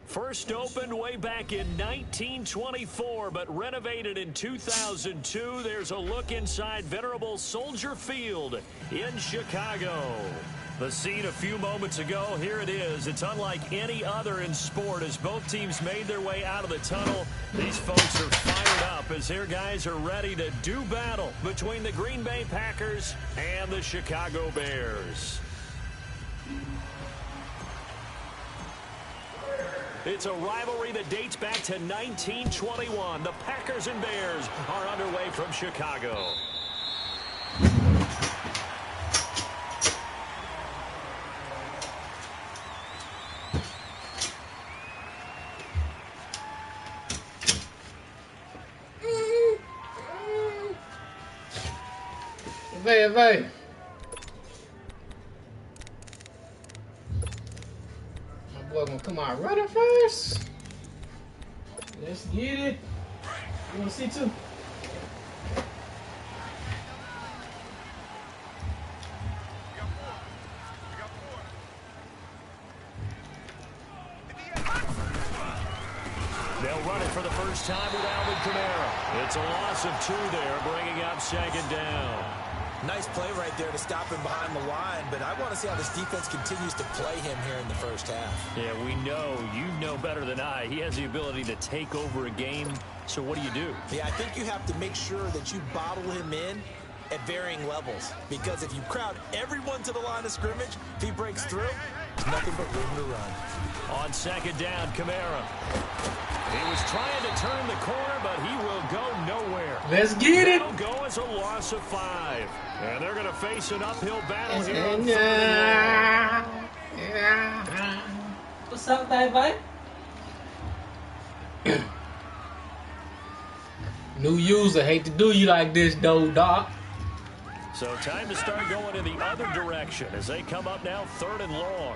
First opened way back in 1924, but renovated in 2002. There's a look inside venerable Soldier Field in Chicago. The scene a few moments ago, here it is. It's unlike any other in sport as both teams made their way out of the tunnel. These folks are fired up as their guys are ready to do battle between the Green Bay Packers and the Chicago Bears. It's a rivalry that dates back to 1921. The Packers and Bears are underway from Chicago. Vai. Boy, gonna come out running first. Let's get it. You wanna see too? They'll run it for the first time with Alvin Kamara. It's a loss of 2 there, bringing up second down. Nice play right there to stop him behind the line, but I want to see how this defense continues to play him here in the first half. Yeah, we know. You know better than I. He has the ability to take over a game. So what do? Yeah, I think you have to make sure that you bottle him in at varying levels, because if you crowd everyone to the line of scrimmage, if he breaks through, there's nothing but room to run. On second down, Kamara. He was trying to turn the corner, but he will go nowhere. Let's get it. That'll go as a loss of 5. And they're going to face an uphill battle here on What's up, bye? New user, hate to do you like this, though, Doc. So time to start going in the other direction as they come up now 3rd and long.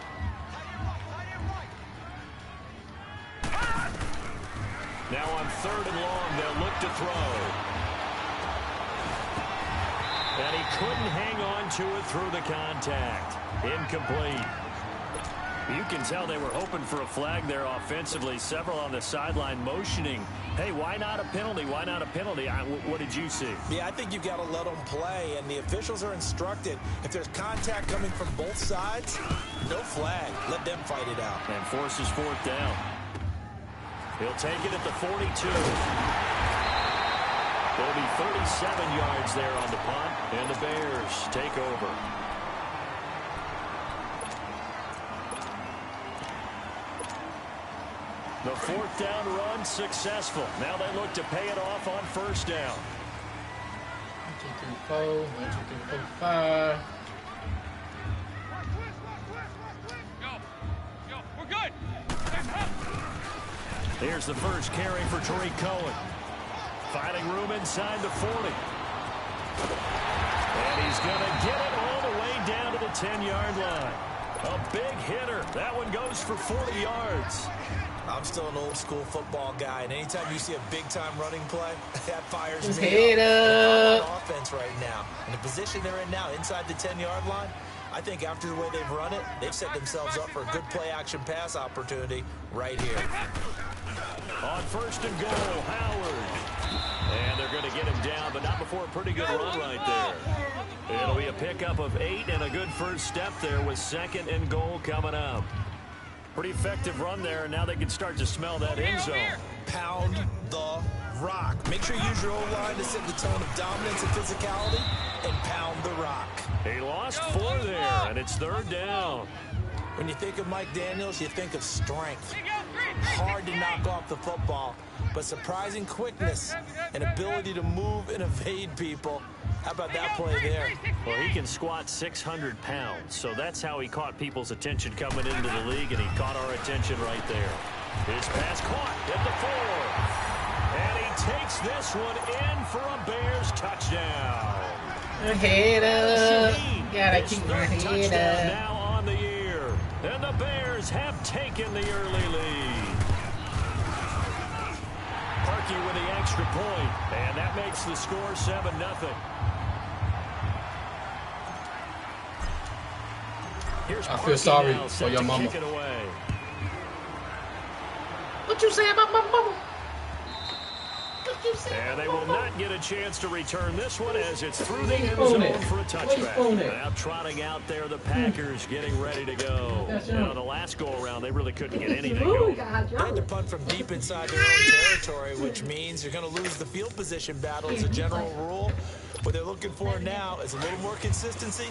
Now on 3rd and long, they'll look to throw. And he couldn't hang on to it through the contact. Incomplete. You can tell they were hoping for a flag there offensively. Several on the sideline motioning, hey, why not a penalty? Why not a penalty? What did you see? Yeah, I think you got to let them play, and the officials are instructed. If there's contact coming from both sides, no flag. Let them fight it out. And forces 4th down. He'll take it at the 42. There'll be 37 yards there on the punt, and the Bears take over. The 4th down run successful. Now they look to pay it off on 1st down. 1, 2, 3, 4. 1, 2, 3, 4, 5. Go. We're good. Here's the first carry for Tariq Cohen. Finding room inside the 40. And he's going to get it all the way down to the 10-yard line. A big hitter. That one goes for 40 yards. I'm still an old-school football guy, and anytime you see a big-time running play, that fires His me head up. On offense right now. In the position they're in now, inside the 10-yard line, I think after the way they've run it, they've set themselves up for a good play-action pass opportunity right here. On 1st and goal, Howard. And they're going to get him down, but not before a pretty good run right there. It'll be a pickup of 8 and a good first step there with 2nd and goal coming up. Pretty effective run there, and now they can start to smell that end zone. Pound the rock. Make sure you use your O-line to set the tone of dominance and physicality, and pound the rock. He lost 4 there, and it's 3rd down. When you think of Mike Daniels, you think of strength. Hard to knock off the football, but surprising quickness and ability to move and evade people. How about that play there? Well, he can squat 600 pounds, so that's how he caught people's attention coming into the league, and he caught our attention right there. His pass caught at the 4. And he takes this one in for a Bears touchdown. Head up. Gotta keep my head up. Now on the year. And the Bears have taken the early lead. Parkey with the extra point, and that makes the score 7-0. Here's I feel sorry for your mama. What you say about my mama? And they will not get a chance to return this one as it's through the end zone for a touchback. Now trotting out there, the Packers getting ready to go. Now, the last go-around, they really couldn't get anything going. They had to punt from deep inside their own territory, which means you're going to lose the field position battle as a general rule. What they're looking for now is a little more consistency,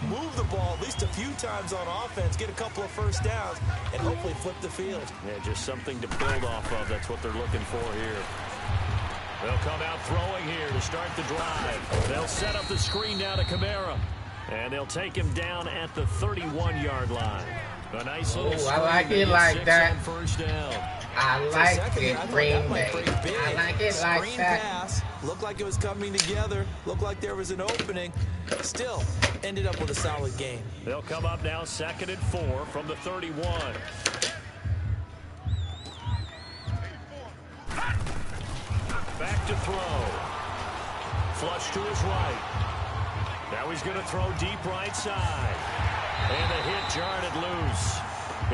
move the ball at least a few times on offense, get a couple of first downs, and hopefully flip the field. Yeah, just something to build off of. That's what they're looking for here. They'll come out throwing here to start the drive. They'll set up the screen now to Kamara. And they'll take him down at the 31-yard line. A nice little I like it like that. First down. I like it, Green Bay. I like it like Screen that. pass. Looked like it was coming together. Looked like there was an opening. Still, ended up with a solid game. They'll come up now 2nd and 4 from the 31. Back to throw. Flush to his right. Now he's going to throw deep right side. And the hit jarred it loose.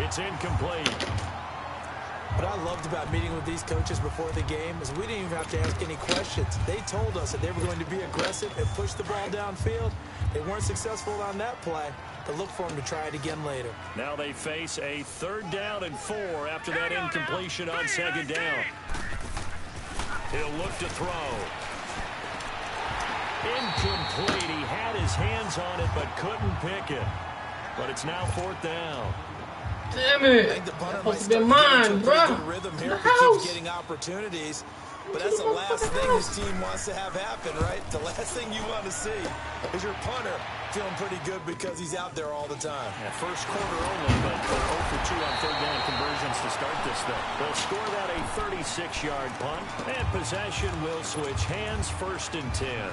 It's incomplete. What I loved about meeting with these coaches before the game is we didn't even have to ask any questions. They told us that they were going to be aggressive and push the ball downfield. They weren't successful on that play, but look for them to try it again later. Now they face a 3rd down and 4 after that incompletion on 2nd down. He'll look to throw. Incomplete. He had his hands on it but couldn't pick it. But it's now 4th down. Damn it. I think the punter That's supposed to be mine, bro. Rhythm here if he keeps getting opportunities. But that's the last thing this team wants to have happen, right? The last thing you want to see is your punter feeling pretty good because he's out there all the time. Yeah, first quarter only, but 0 for 2 on 3rd down conversions to start this thing. They'll score that a 36-yard punt, and possession will switch hands 1st and 10.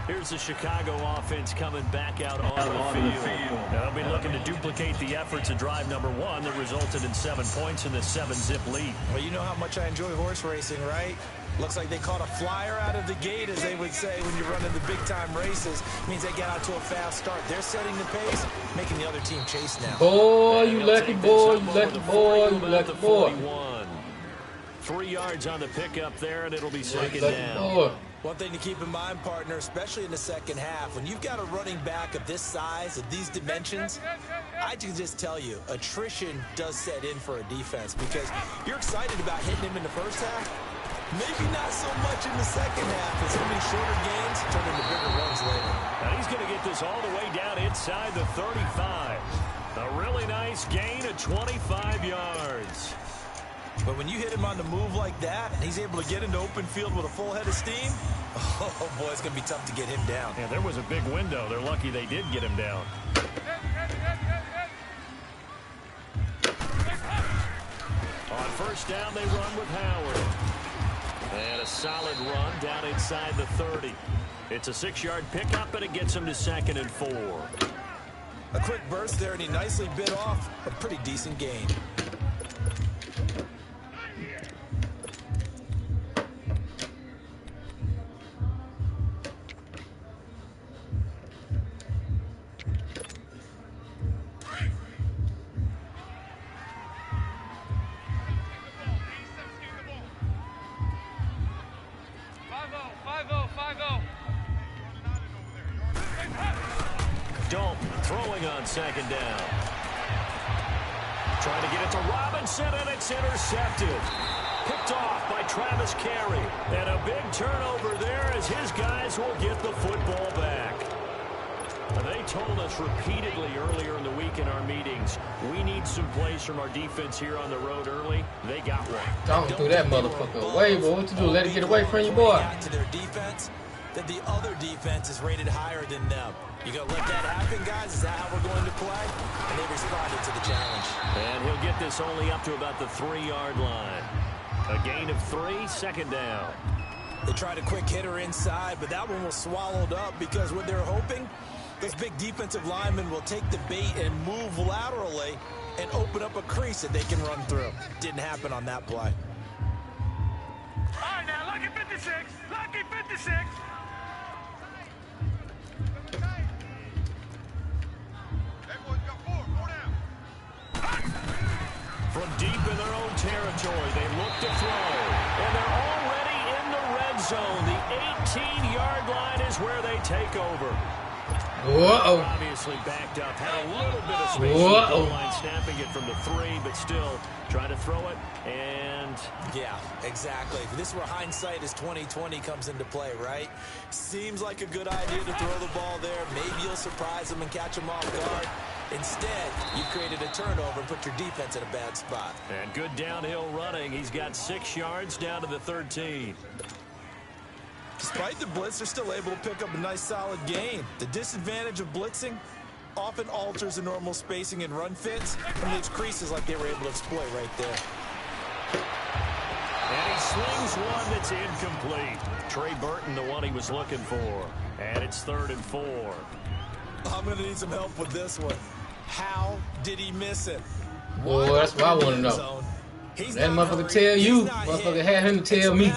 Here's the Chicago offense coming back out on the field. They'll be looking to duplicate the efforts of drive number 1 that resulted in 7 points in this 7-zip lead. Well, you know how much I enjoy horse racing, right? Looks like they caught a flyer out of the gate, as they would say when you're running the big-time races. It means they get out to a fast start. They're setting the pace, making the other team chase now. Boy, you lucky boy, you lucky boy, you lucky boy. 3 yards on the pickup there, and it'll be 2nd down. Boy. One thing to keep in mind, partner, especially in the second half, when you've got a running back of this size, of these dimensions, I can just tell you, attrition does set in for a defense because you're excited about hitting him in the first half. Maybe not so much in the second half, as some of these shorter gains turn into bigger runs later. Now he's going to get this all the way down inside the 35. A really nice gain of 25 yards. But when you hit him on the move like that, and he's able to get into open field with a full head of steam, oh boy, it's going to be tough to get him down. Yeah, there was a big window. They're lucky they did get him down. On 1st down, they run with Howard. And a solid run down inside the 30. It's a 6-yard pickup, and it gets him to 2nd and 4. A quick burst there, and he nicely bit off a pretty decent gain. Dalton throwing on 2nd down. Trying to get it to Robinson, and it's intercepted. Picked off by Travis Carey. And a big turnover there as his guys will get the football back. They told us repeatedly earlier in the week in our meetings, we need some plays from our defense here on the road early. They got one. Don't do that motherfucker away, boy. What you do? Let it get away from you, boy. To their defense, that the other defense is rated higher than them. You gonna let that happen, guys? Is that how we're going to play? And they responded to the challenge. And he'll get this only up to about the 3-yard line. A gain of 3, second down. They tried a quick hitter inside, but that one was swallowed up because what they're hoping, those big defensive linemen will take the bait and move laterally and open up a crease that they can run through. Didn't happen on that play. All right, now, lucky 56. Lucky 56. From deep in their own territory, they look to throw. And they're already in the red zone. The 18-yard line is where they take over. Whoa. Obviously backed up. Had a little bit of space in the goal line, snapping it from the 3, but still trying to throw it. And yeah, exactly. This is where hindsight is 20/20 comes into play, right? Seems like a good idea to throw the ball there. Maybe you'll surprise them and catch them off guard. Instead, you've created a turnover and put your defense in a bad spot. And good downhill running. He's got 6 yards down to the 13. Despite the blitz, they're still able to pick up a nice solid gain. The disadvantage of blitzing often alters the normal spacing and run fits and leaves creases like they were able to exploit right there. And he slings one that's incomplete. Trey Burton, the one he was looking for. And it's 3rd and 4. I'm going to need some help with this one. How did he miss it? Boy, that's what I want to know. That motherfucker tell you. Motherfucker had him to tell me.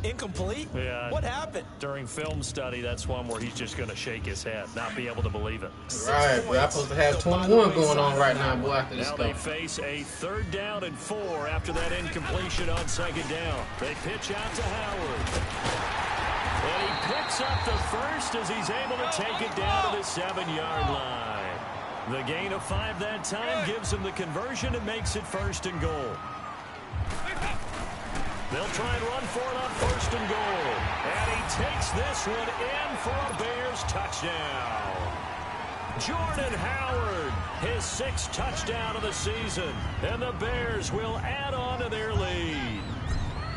Incomplete? Yeah. What happened? During film study, that's one where he's just going to shake his head, not be able to believe it. Right, but I'm supposed to have 21 going on right now, boy, after this Now stuff. they face a 3rd down and 4 after that incompletion on 2nd down. They pitch out to Howard. And he picks up the first as he's able to take it down to the 7-yard line. The gain of 5 that time gives him the conversion and makes it 1st and goal. They'll try and run for it on 1st and goal. And he takes this one in for a Bears touchdown. Jordan Howard, his 6th touchdown of the season. And the Bears will add on to their lead.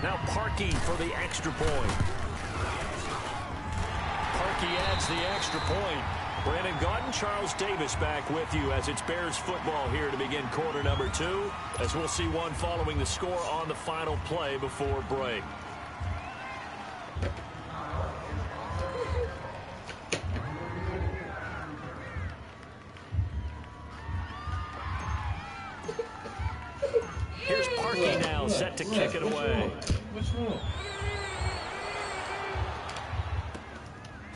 Now Parkey for the extra point. Parkey adds the extra point. Brandon Gaudin, Charles Davis back with you as it's Bears football here to begin quarter number 2, as we'll see one following the score on the final play before break. Here's Parkey now, set to kick it away. What's wrong?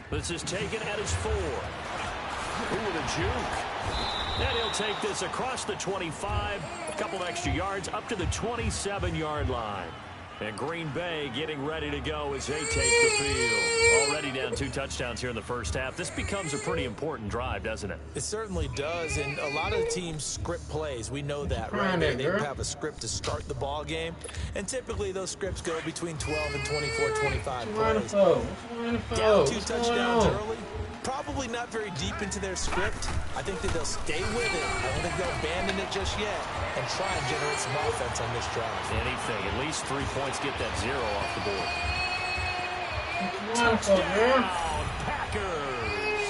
This is taken at his 4. Ooh, with a juke. And he'll take this across the 25, a couple extra yards, up to the 27-yard line. And Green Bay getting ready to go as they take the field. Already down 2 touchdowns here in the first half. This becomes a pretty important drive, doesn't it? It certainly does, and a lot of the teams script plays. We know that, right? They have a script to start the ball game, and typically those scripts go between 12 and 24, 25 plays. Down 2 touchdowns early. Probably not very deep into their script. I think that they'll stay with it. I don't think they'll abandon it just yet and try and generate some offense on this drive. Anything. At least 3 points, get that 0 off the board. Touchdown, Packers.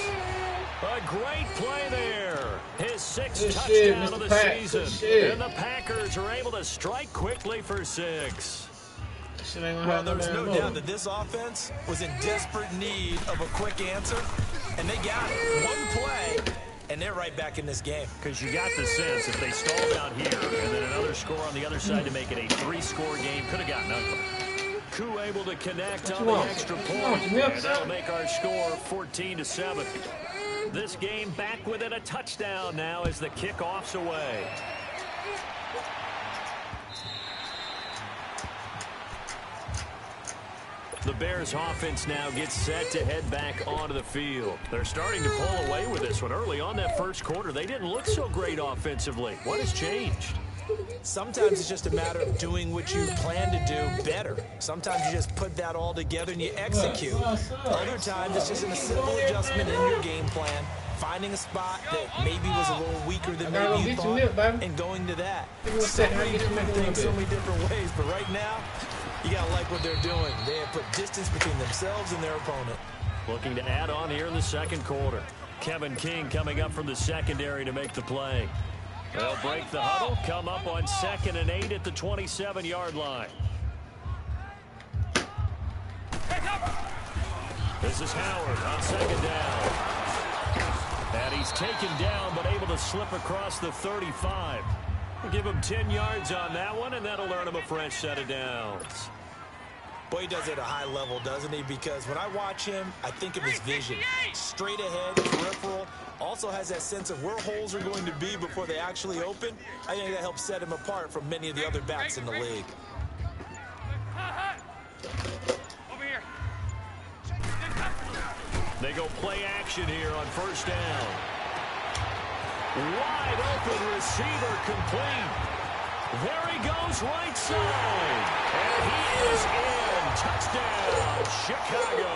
A great play there. His 6th Good touchdown shit, of the Mr. Pack. season. Good shit. And the Packers are able to strike quickly for 6. Well, there's no doubt that this offense was in desperate need of a quick answer, and they got it. One play, and they're right back in this game. Because you got the sense if they stalled out here and then another score on the other side to make it a 3-score game, could have gotten ugly. Koo able to connect on the extra point, and that'll make our score 14-7. This game back within a touchdown now as the kickoff's away. The Bears offense now gets set to head back onto the field. They're starting to pull away with this one. Early on that first quarter, they didn't look so great offensively. What has changed? Sometimes it's just a matter of doing what you plan to do better. Sometimes you just put that all together and you execute. Other times it's just a simple adjustment in your game plan, finding a spot that maybe was a little weaker than maybe you thought, and going to that. So many different things, so many different ways, but right now, you gotta like what they're doing. They have put distance between themselves and their opponent. Looking to add on here in the second quarter. Kevin King coming up from the secondary to make the play. They'll break the huddle, come up on 2nd and 8 at the 27-yard line. This is Howard on 2nd down. And he's taken down but able to slip across the 35. We'll give him 10 yards on that one, and that'll earn him a fresh set of downs. Boy, he does it at a high level, doesn't he? Because when I watch him, I think of his vision. Straight ahead, peripheral. Also has that sense of where holes are going to be before they actually open. I think that helps set him apart from many of the other backs in the league. Over here. They go play action here on 1st down. Wide open receiver complete. There he goes right side. And he is in. Touchdown, Chicago.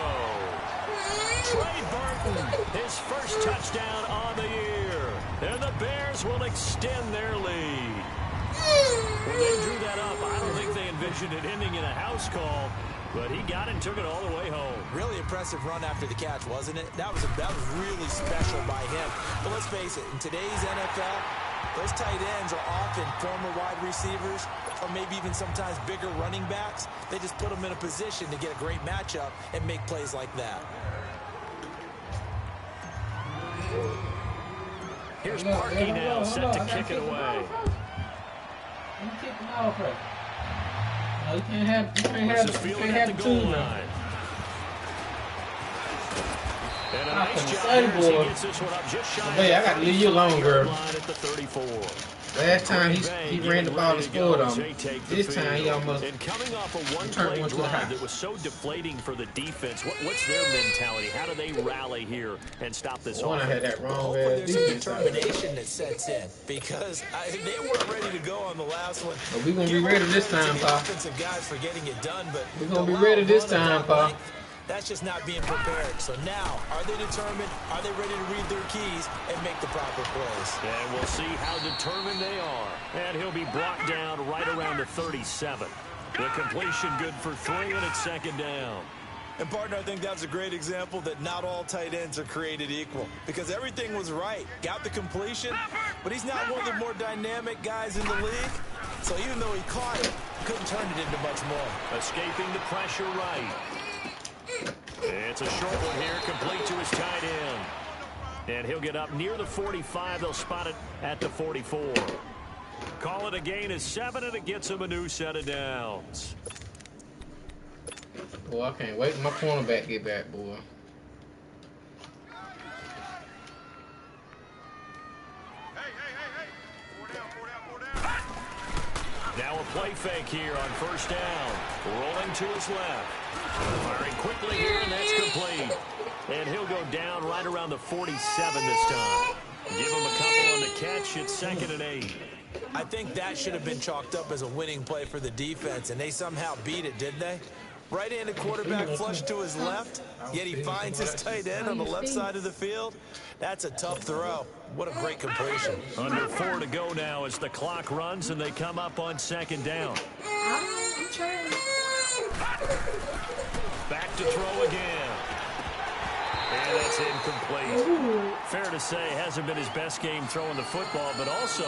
Trey Burton, his first touchdown on the year. And the Bears will extend their lead. When they drew that up, I don't think they envisioned it ending in a house call. But he got it and took it all the way home. Really impressive run after the catch, wasn't it? That was really special by him. But let's face it, in today's NFL, those tight ends are often former wide receivers or maybe even sometimes bigger running backs. They just put them in a position to get a great matchup and make plays like that. Here's Parkey now, set to kick it away. You kick him off right. No, you can't have the two now. And a nice job there as he gets this one up just shy. Hey, I got to leave you alone, girl. Line at the 34. Last time he ran the ball and scored on me. This time he almost and coming off a one-play drive that was so deflating for the defense. What's their mentality? How do they rally here and stop this offense? I had that wrong. Hopefully there's some determination that sets in because they weren't ready to go on the last one. But we're going to be ready this time, Pa. Offensive guys for getting it done, but we're going to be ready this time, Pa. That's just not being prepared. So now, are they determined? Are they ready to read their keys and make the proper plays? And we'll see how determined they are. And he'll be brought down right around the 37. The completion good for 3, and it's 2nd down. And, partner, I think that's a great example that not all tight ends are created equal because everything was right. Got the completion, but he's not one of the more dynamic guys in the league. So even though he caught it, couldn't turn it into much more. Escaping the pressure right. It's a short one here, complete to his tight end. And he'll get up near the 45. They'll spot it at the 44. Call it a gain of 7, and it gets him a new set of downs. Boy, I can't wait till my cornerback get back, boy. Now a play fake here on 1st down. Rolling to his left. Firing quickly here, and that's complete. And he'll go down right around the 47 this time. Give him a couple on the catch. It's 2nd and 8. I think that should have been chalked up as a winning play for the defense, and they somehow beat it, didn't they? Right-handed quarterback flush to his left, yet he finds his tight end on the left side of the field. That's a tough throw. What a great completion. Under 4 to go now as the clock runs, and they come up on 2nd down. I'm trying. Back to throw again. And that's incomplete. Fair to say, hasn't been his best game throwing the football, but also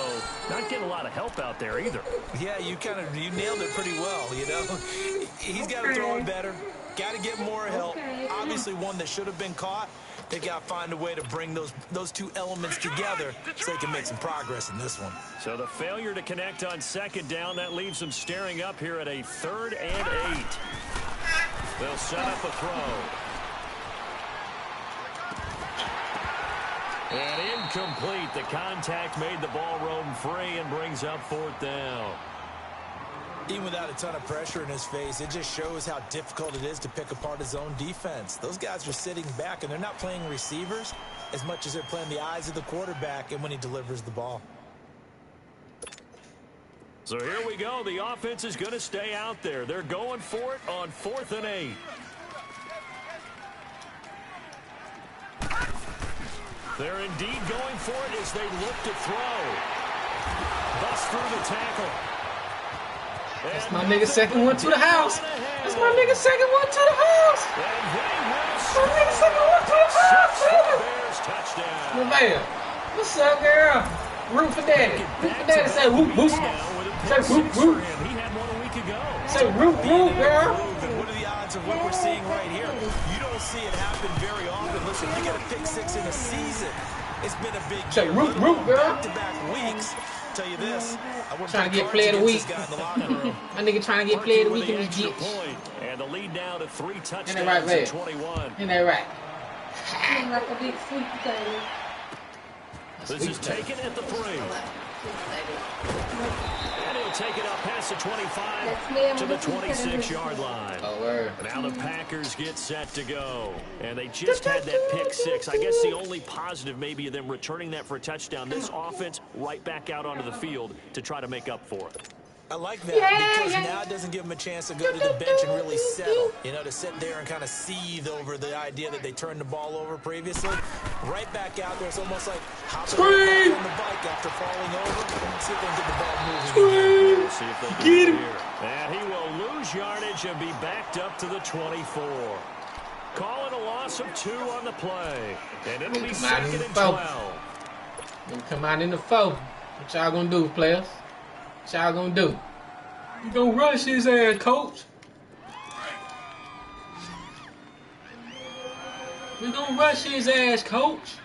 not getting a lot of help out there either. Yeah, you nailed it pretty well, you know. He's got to throw it better. Got to get more help. Obviously one that should have been caught. They got to find a way to bring those two elements together so they can make some progress in this one. So the failure to connect on 2nd down, that leaves them staring up here at a 3rd and 8. They'll set up a throw. And incomplete. The contact made the ball roam free and brings up 4th down. Even without a ton of pressure in his face, it just shows how difficult it is to pick apart his own defense. Those guys are sitting back, and they're not playing receivers as much as they're playing the eyes of the quarterback and when he delivers the ball. So here we go. The offense is going to stay out there. They're going for it on 4th and 8. They're indeed going for it as they look to throw. Bust through the tackle. That's my nigga second one to the house. That's my nigga second one to the house. My nigga second one to the house. Bears touchdown. Well, man, what's up, girl? Root for daddy. Root for daddy. Say whoop whoop. Say whoop whoop. He had one a week ago. Say root root, girl. What are the odds of what we're seeing right here? You don't see it happen very often. Listen, you get a pick six in a season. It's been a big Say root root, girl. Back-to-back weeks. Tell you this, I wouldn't Trying to put get player of the week. cards against this guy in the locker room. My nigga trying to get player of the week in this Extra bitch. point. And the lead now to 3 touchdowns Ain't that right, babe? and 21. Ain't that right? Looking like a big sweet potato. This is taken at the 3. And he'll take it up past the 25 to the 26-yard line. Oh, word. Now the Packers get set to go. And they just had that pick 6. I guess the only positive maybe of them returning that for a touchdown. This offense right back out onto the field to try to make up for it. I like that because now it doesn't give them a chance to go to the bench and really settle. You know, to sit there and kind of seethe over the idea that they turned the ball over previously. Right back out there, it's almost like hopping back on the bike after falling over. See if they can get the ball moving again. See if they get it here. And he will lose yardage and be backed up to the 24. Calling a loss of 2 on the play. And it'll be 2nd and 12. Come out in the 4. What y'all gonna do, players? What y'all gonna do? You gonna rush his ass, coach. We gonna rush his ass, coach.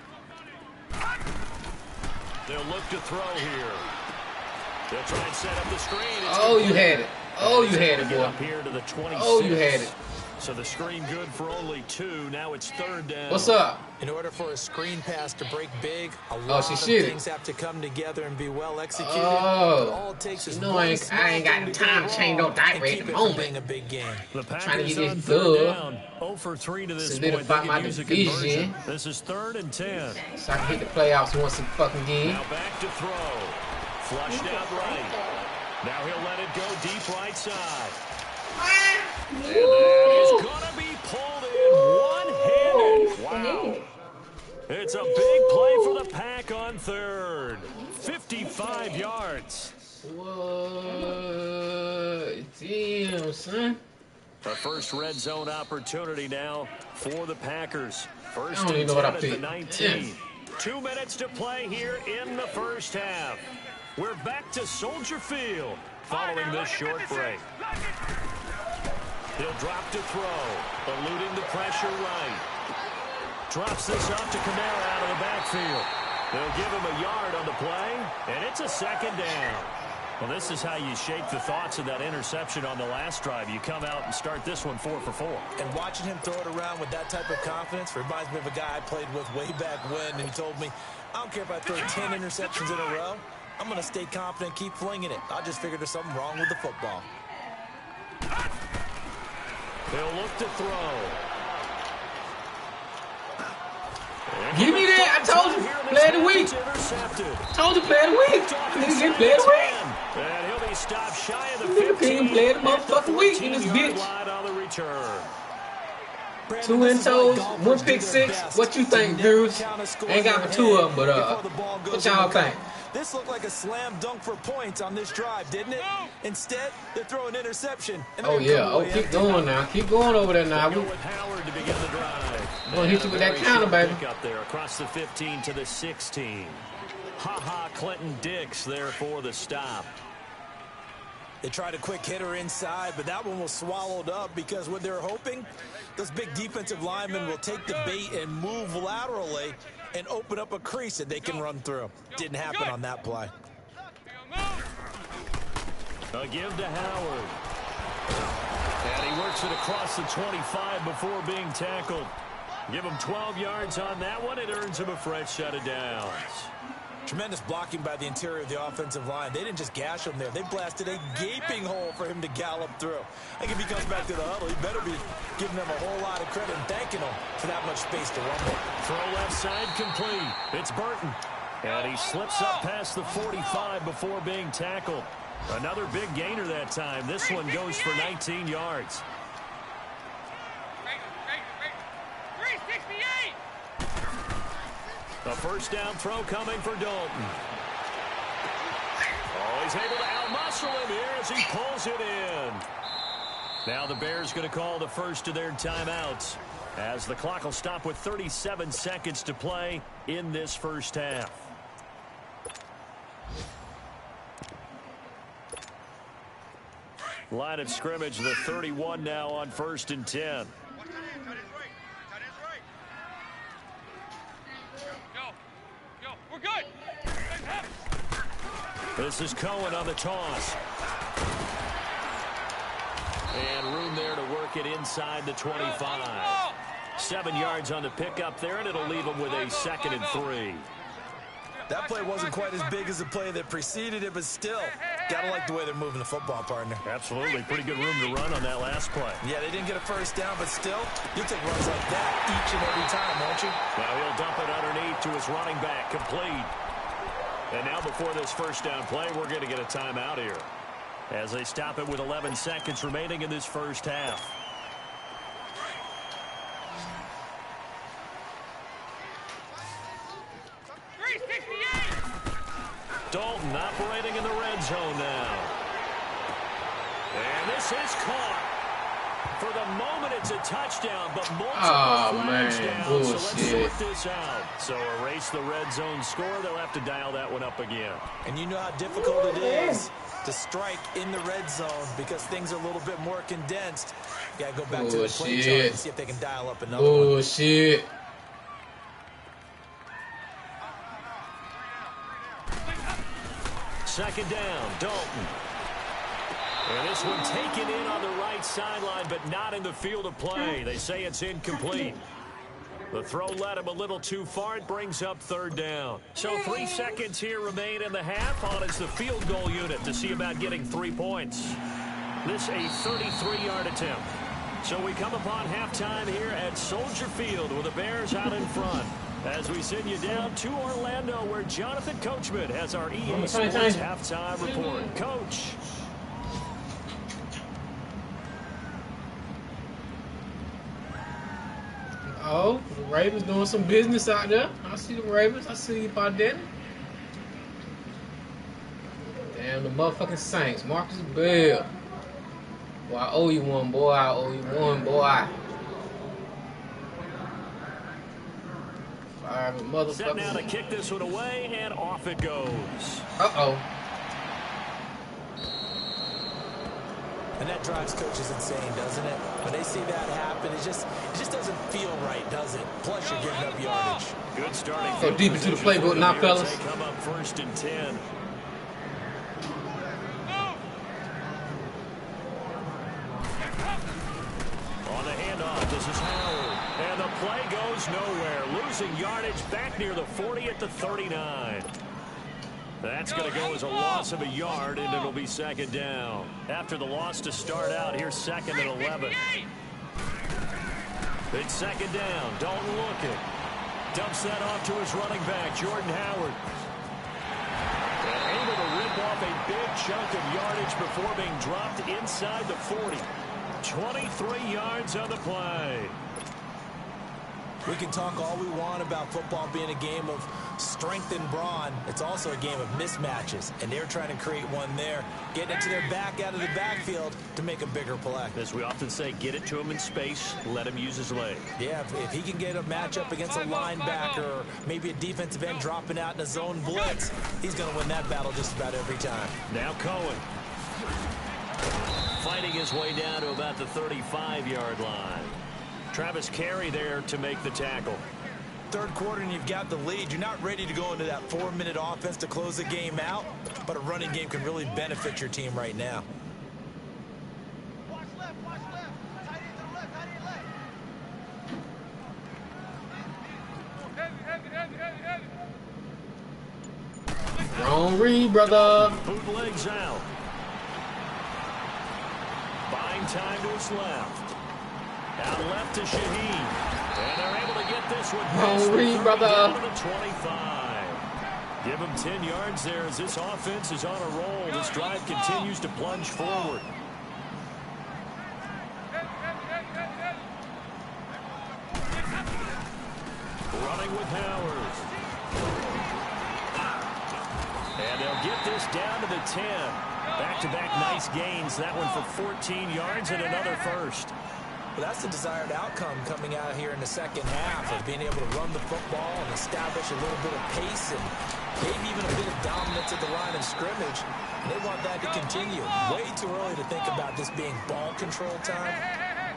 They'll look to throw here. They'll try and set up the screen. Oh, you had it. Oh, you had it, boy. Up here to the 26. Oh, you had it. So the screen good for only 2. Now it's 3rd down. What's up? In order for a screen pass to break big, a lot of things have to come together and be well executed. Oh, all it takes is I ain't got the time to change no diaper at the moment. A big game. The Trying to get Packers on this 3rd dub. down. 0 for 3 to this Solidify point. my They could use a division. conversion. This is 3rd and 10. So I can hit the playoffs once a fucking game. Now back to throw. Flushed out right. Now he'll let it go deep right side. And that is going to be pulled in one-handed. Wow. It's a big play for the Pack on 3rd. 55 yards. What? Damn, son. The first red zone opportunity now for the Packers. First I don't even and know what 10 I at the picked. 19. 2 minutes to play here in the first half. We're back to Soldier Field following this short break. He'll drop to throw, eluding the pressure right. Drops this off to Kamara out of the backfield. They'll give him a yard on the play, and it's a 2nd down. Well, this is how you shape the thoughts of that interception on the last drive. You come out and start this one 4 for 4. And watching him throw it around with that type of confidence reminds me of a guy I played with way back when, and he told me, I don't care if I throw 10 interceptions in a row. I'm going to stay confident, keep flinging it. I just figured there's something wrong with the football. They'll look to throw. Give me that. I told you. Play of the week. Told you, play of the week. Nigga get play of the week. And he'll be stopped shy of the Nigga 15. can't play of the motherfucking week in this bitch. Line on the return. 2 in toes, 1 pick 6. What you think, dudes? Ain't got but 2 of them, but what y'all think? This looked like a slam dunk for points on this drive, didn't it? Instead, they throw an interception. Oh, yeah. Oh, keep going now. Keep going over there now. Go with Howard to begin the drive. I'm going to hit you with that counter, baby. Up there across the 15 to the 16. Ha-ha, Clinton Dix there for the stop. They tried a quick hitter inside, but that one was swallowed up because what they're hoping, those big defensive linemen will take the bait and move laterally and open up a crease that they can run through. Didn't happen on that play. A give to Howard. And he works it across the 25 before being tackled. Give him 12 yards on that one. It earns him a fresh set of downs. Tremendous blocking by the interior of the offensive line. They didn't just gash him there. They blasted a gaping hole for him to gallop through. I think if he comes back to the huddle, he better be giving them a whole lot of credit and thanking them for that much space to run with. Throw left side complete. It's Burton. And he slips up past the 45 before being tackled. Another big gainer that time. This one goes for 19 yards. 368! A first down throw coming for Dalton. Oh, he is able to outmuscle him here as he pulls it in. Now the Bears going to call the first of their timeouts as the clock will stop with 37 seconds to play in this first half. Line of scrimmage, the 31 now on 1st and 10. We're good. This is Cohen on the toss. And room there to work it inside the 25. 7 yards on the pickup there, and it'll leave him with a 2nd and 3. That play wasn't quite as big as the play that preceded it, but still, gotta like the way they're moving the football, partner. Absolutely. Pretty good room to run on that last play. Yeah, they didn't get a first down, but still, you'll take runs like that each and every time, won't you? Now he'll dump it underneath to his running back, complete. And now before this first down play, we're going to get a timeout here as they stop it with 11 seconds remaining in this first half. Dalton operating in the red zone now. And this is caught. For the moment, it's a touchdown, but multiple flags down. Bullshit. So let's sort this out. So erase the red zone score. They'll have to dial that one up again. And you know how difficult it is to strike in the red zone because things are a little bit more condensed. You got to go back to the play chart and see if they can dial up another one. Bullshit. Second down, Dalton. And this one taken in on the right sideline, but not in the field of play. They say it's incomplete. The throw led him a little too far. It brings up 3rd down. So 3 seconds here remain in the half. On is the field goal unit to see about getting 3 points. This a 33-yard attempt. So we come upon halftime here at Soldier Field with the Bears out in front. As we send you down to Orlando, where Jonathan Coachman has our EA Sports halftime report. Coach. Oh, the Ravens doing some business out there. I see the Ravens. I see you, Padden. Damn, the motherfucking Saints. Marcus Bell. Boy, I owe you one, boy. I owe you one, boy. Set now to kick this one away, and off it goes. Uh-oh. And that drives coaches insane, doesn't it? When they see that happen, it just doesn't feel right, does it? Plus, you're giving up yardage. Good starting. Go deep into the playbook now, fellas. They come up 1st and 10. On the handoff, this is Howard. And the play goes nowhere. Losing yardage back near the 40 at the 39. That's going to go as a loss of a yard, and it'll be 2nd down. After the loss to start out, here's 2nd and 11. It's 2nd down. Dalton looking. Dumps that off to his running back, Jordan Howard. And able to rip off a big chunk of yardage before being dropped inside the 40. 23 yards on the play. We can talk all we want about football being a game of strength and brawn. It's also a game of mismatches, and they're trying to create one there, getting it to their back out of the backfield to make a bigger play. As we often say, get it to him in space, let him use his leg. Yeah, if he can get a matchup against a linebacker or maybe a defensive end dropping out in a zone blitz, he's going to win that battle just about every time. Now Cohen. Fighting his way down to about the 35-yard line. Travis Carey there to make the tackle. 3rd quarter and you've got the lead. You're not ready to go into that 4-minute offense to close the game out, but a running game can really benefit your team right now. Watch left, watch left. Tight end to the left, tight end left. Heavy. Wrong read, brother. Bootlegs out. Buying time to his left. Out left to Shaheen. And they're able to get this one past the 30 down to the 25. Give him 10 yards there as this offense is on a roll. This drive continues to plunge forward. Running with Howard. And they'll get this down to the 10. Back-to-back nice gains. That one for 14 yards and another first. Well, that's the desired outcome coming out here in the second half of being able to run the football and establish a little bit of pace and maybe even a bit of dominance at the line of scrimmage. And they want that to continue. Way too early to think about this being ball control time.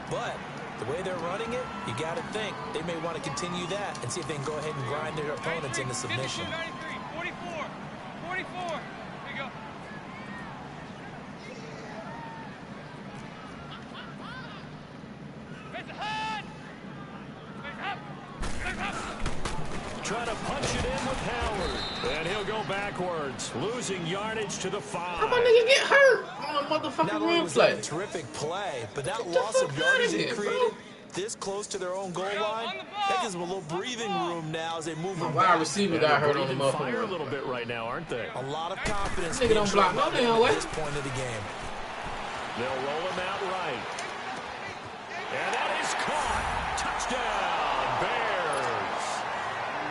But the way they're running it, you got to think they may want to continue that and see if they can go ahead and grind their opponents into submission. 44. 44. Here you go. Trying to punch it in with Howard. And he'll go backwards, losing yardage to the 5. How my nigga get hurt on a motherfucking Not only run was play? that a terrific play, but that Get the loss of fuck yardage outta they here, created bro. this close to their own goal line, that gives them a little breathing room now as they move My them wide back. receiver got hurt on the Breathing fire a motherfucker. little bit right now, aren't they? A lot of confidence Nigga being don't block shown no by damn them way. at this point of the game. They'll roll him out right. And that is caught. Touchdown, Bears.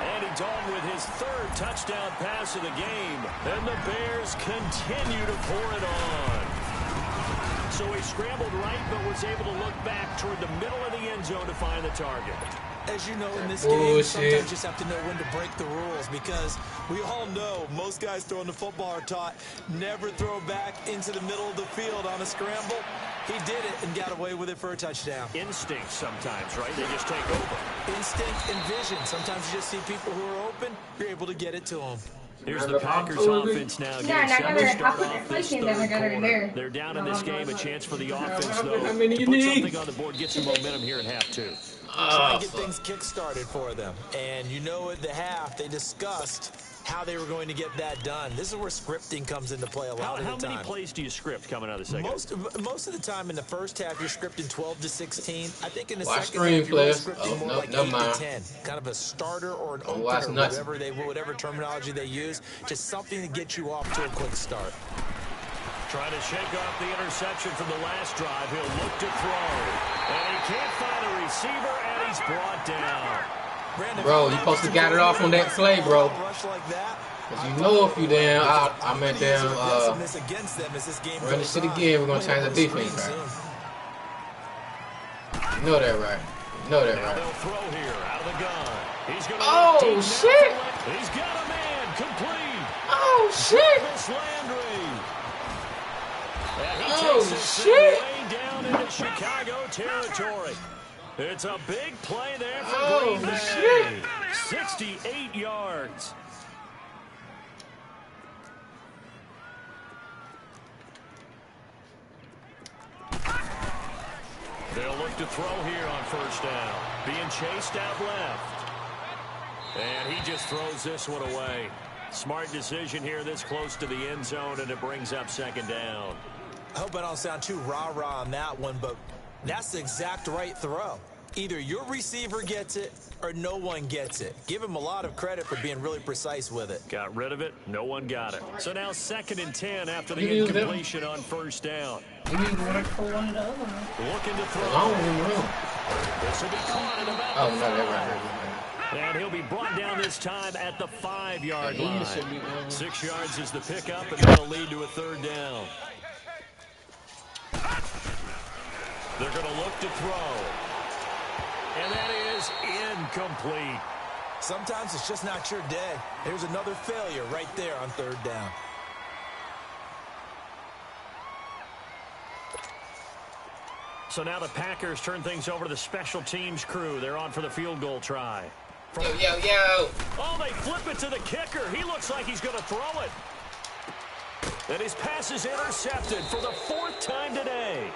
And he's on with his third touchdown pass of the game. And the Bears continue to pour it on. So he scrambled right, but was able to look back toward the middle of the end zone to find the target. As you know, in this game, sometimes you just have to know when to break the rules because we all know most guys throwing the football are taught never throw back into the middle of the field on a scramble. He did it and got away with it for a touchdown. Instinct sometimes, right? They just take over. Instinct and vision. Sometimes you just see people who are open, you're able to get it to them. Here's the Packers offense now. Yeah, Getting set to start I off this put third the quarter. there. They're down in this game. A chance for the offense, though, How many to you put need? something on the board, get some momentum here in half 2. Try and get things kick-started for them. And you know at the half, they discussed how they were going to get that done. This is where scripting comes into play a lot of the time. How many plays do you script coming out of the second? Most of the time in the first half, you're scripting 12 to 16. I think in the Watch second half, you're really screenplays. scripting more like 8 to 10. Kind of a starter or an watch opener, nuts. whatever terminology they use. Just something to get you off to a quick start. Trying to shake off the interception from the last drive. He'll look to throw. And he can't find a receiver, and he's brought down. Brandon, Bro, you supposed to got it off on that play, bro. Rush like that. Cause you know if you damn, I meant damn, Aggressiveness against them as this game run this goes shit on. again, we're gonna change the defense, Soon. right? You know that, right? You know that, Now right? they'll throw here out of the gun. He's going to Oh, shit! He's got a man complete. Oh, shit! Jarvis Landry. And he Oh, takes this thing shit! way down into Chicago territory. It's a big play there for Oh, Green Bay. shit! 68 yards. They'll look to throw here on first down. Being chased out left. And he just throws this one away. Smart decision here this close to the end zone, and it brings up second down. I hope I don't sound too rah-rah on that one, but that's the exact right throw. Either your receiver gets it or no one gets it. Give him a lot of credit for being really precise with it. Got rid of it. No one got it. So now 2nd and 10 after the You use them. incompletion on first down. You need to work for one of the other ones. Looking to throw. Long room. This will be caught at about Oh, the no, that 5. right. And he'll be brought down this time at the 5-yard Yeah, he line. should be, 6 yards is the pickup, and that'll lead to a third down. They're going to look to throw. And that is incomplete. Sometimes it's just not your day. There's another failure right there on third down. So now the Packers turn things over to the special teams crew. They're on for the field goal try. Yo, yo, yo. Oh, they flip it to the kicker. He looks like he's going to throw it. And his pass is intercepted for the 4th time today.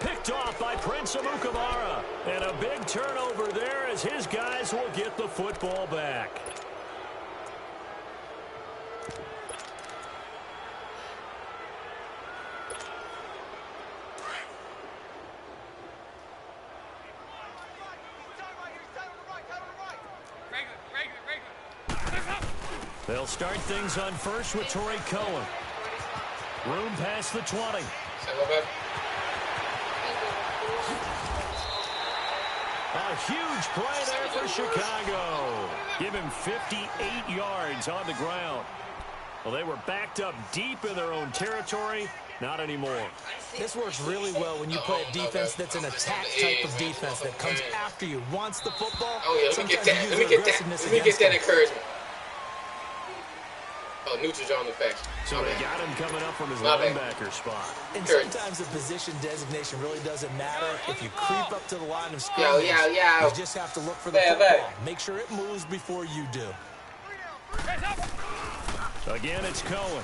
Picked off by Prince Amukamara. And a big turnover there as his guys will get the football back. They'll start things on first with Torrey Cohen. Room past the 20. A huge play there for Chicago. Give him 58 yards on the ground. Well, they were backed up deep in their own territory. Not anymore. This works really well when you play a defense that's an attack type of defense that comes after you, wants the football. Oh, yeah, let me get that. Let me get that encouragement. Oh, neutral on the back. So they got him coming up from his linebacker spot. And sometimes the position designation really doesn't matter. If you creep up to the line of scrimmage, you just have to look for the football. Make sure it moves before you do. Again, it's Cohen.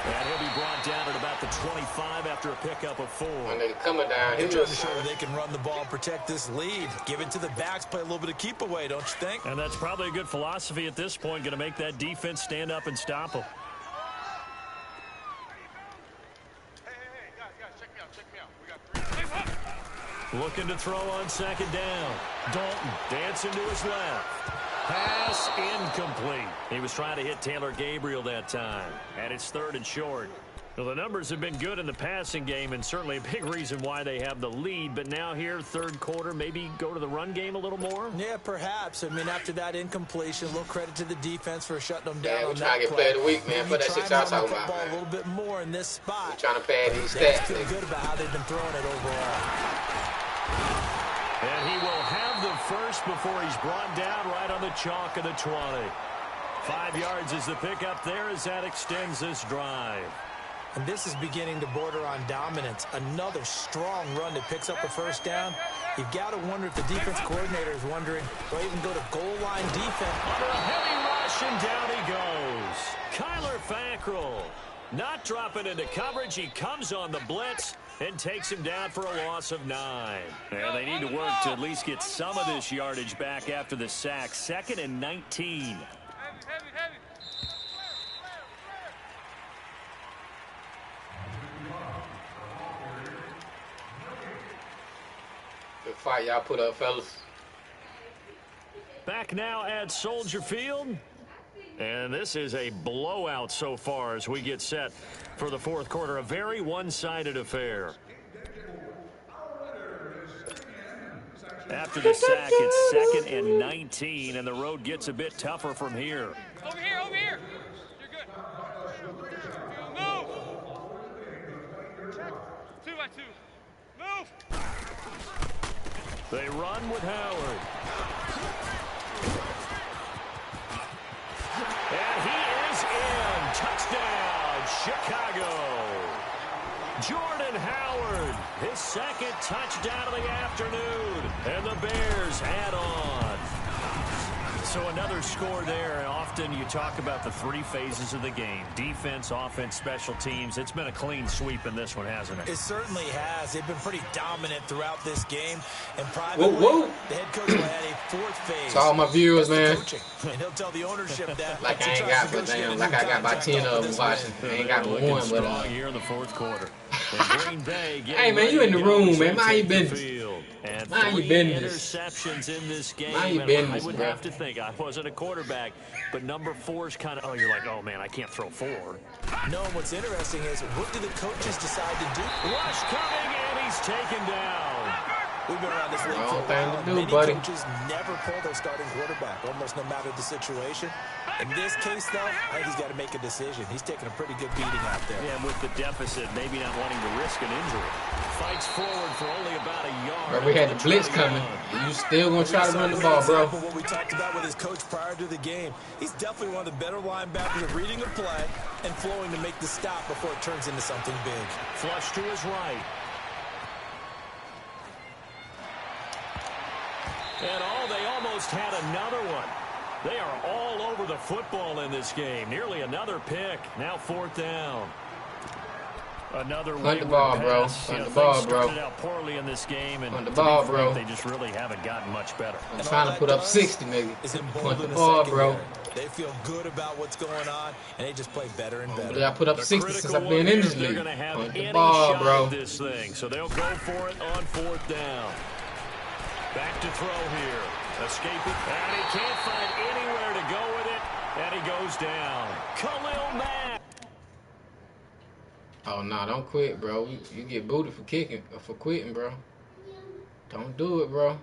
And he'll be brought down at about the 25 after a pickup of 4. When they're coming down, They're trying to show they can run the ball and protect this lead. Give it to the backs, play a little bit of keep away, don't you think? And that's probably a good philosophy at this point, going to make that defense stand up and stop them. Hey, guys, check me out. We got 3. Looking to throw on second down. Dalton dancing to his left. Pass incomplete. He was trying to hit Taylor Gabriel that time. And it's 3rd and short. Well, the numbers have been good in the passing game and certainly a big reason why they have the lead. But now here, 3rd quarter, maybe go to the run game a little more? Yeah, perhaps. I mean, after that incompletion, a little credit to the defense for shutting them down. Yeah, we're trying to get player of the week, man. Put that shit y'all talking about, man. A little bit more in this spot. We're trying to pad these They stats. feel good about how they've been throwing it overall. And he will have the first before he's brought down right on the chalk of the 20. 5 yards is the pickup there as that extends this drive. And this is beginning to border on dominance. Another strong run that picks up a first down. You've got to wonder if the defense coordinator is wondering, do I even go to goal line defense? Under a heavy rush, and down he goes. Kyler Fackrell not dropping into coverage. He comes on the blitz and takes him down for a loss of 9. And they need to work to at least get some of this yardage back after the sack. 2nd and 19. Heavy. Good fight y'all put up, fellas. Back now at Soldier Field. And this is a blowout so far as we get set for the 4th quarter. A very one-sided affair. After the sack, it's 2nd and 19, and the road gets a bit tougher from here. Over here. You're good. Move. 2-by-2. Move. They run with Howard. And he is in. Touchdown, Chicago. Jordan Howard, his 2nd touchdown of the afternoon. And the Bears add on. So another score there. And often you talk about the 3 phases of the game. Defense, offense, special teams. It's been a clean sweep in this one, hasn't it? It certainly has. They've been pretty dominant throughout this game. And privately, the head coach will add a 4th phase. To all my viewers, man. And he'll tell the ownership that. Like I ain't got, but damn, like I got about 10 of them watching. I ain't got but one, but here in the 4th quarter. Green Bay hey man, you in the room, man. Mind your business. And Mind your 3 business. interceptions in this game. Mind your And business, I would bro. have to think I wasn't a quarterback, but number 4's kind of, you're like, oh man, I can't throw 4. No, what's interesting is what do the coaches decide to do? Rush coming, and he's taken down. We've been around this league for a Wrong thing while. to do, Many buddy. coaches never pull their starting quarterback, almost no matter the situation. In this case, though, I think he's got to make a decision. He's taking a pretty good beating out there. Yeah, with the deficit, maybe not wanting to risk an injury. Fights forward for only about a yard. Bro, we had the blitz coming. You still gonna try to run the ball, bro. What we talked about with his coach prior to the game. He's definitely one of the better linebackers at reading a play and flowing to make the stop before it turns into something big. Flush to his right. And they almost had another one. They are all over the football in this game. Nearly another pick. Now 4th down. Another Hunt the ball, bro. Hunt the ball, bro. Started out poorly in this game, and Hunt the ball, bro. They just really haven't gotten much better. I'm trying to put up 60, maybe. Hunt the the ball, bro. They feel good about what's going on, and they just play better and better. I put up 60 since I've been in this league. Hunt the ball, bro. This thing, so they'll go for it on 4th down. Back to throw here. Escaping. And he can't find anywhere to go with it. And he goes down. Khalil Mack. Oh, no, don't quit, bro. You get booted for kicking, for quitting, bro. Don't do it, bro.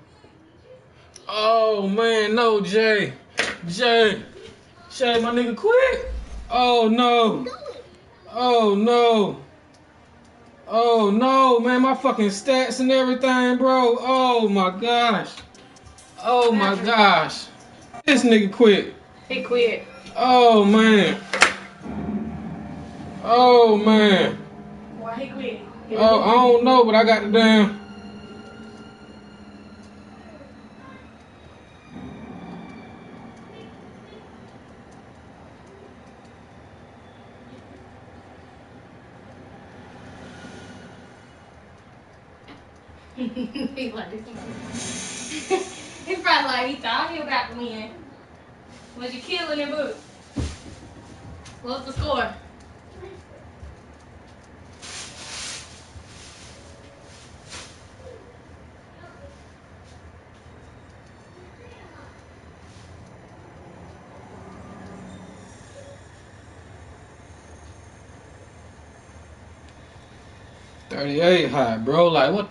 Oh, man, no, Jay. Jay. Shay, my nigga quit. Oh no. Oh no. Oh no, man, my fucking stats and everything, bro. Oh my gosh. Oh my gosh. This nigga quit. He quit. Oh man. Oh man. Why he quit? Oh, I don't know, but I got the damn. He's like this. He's probably like, he thought he was about to win. Was you killing him, boo? What's the score? $38 high, bro. Like, what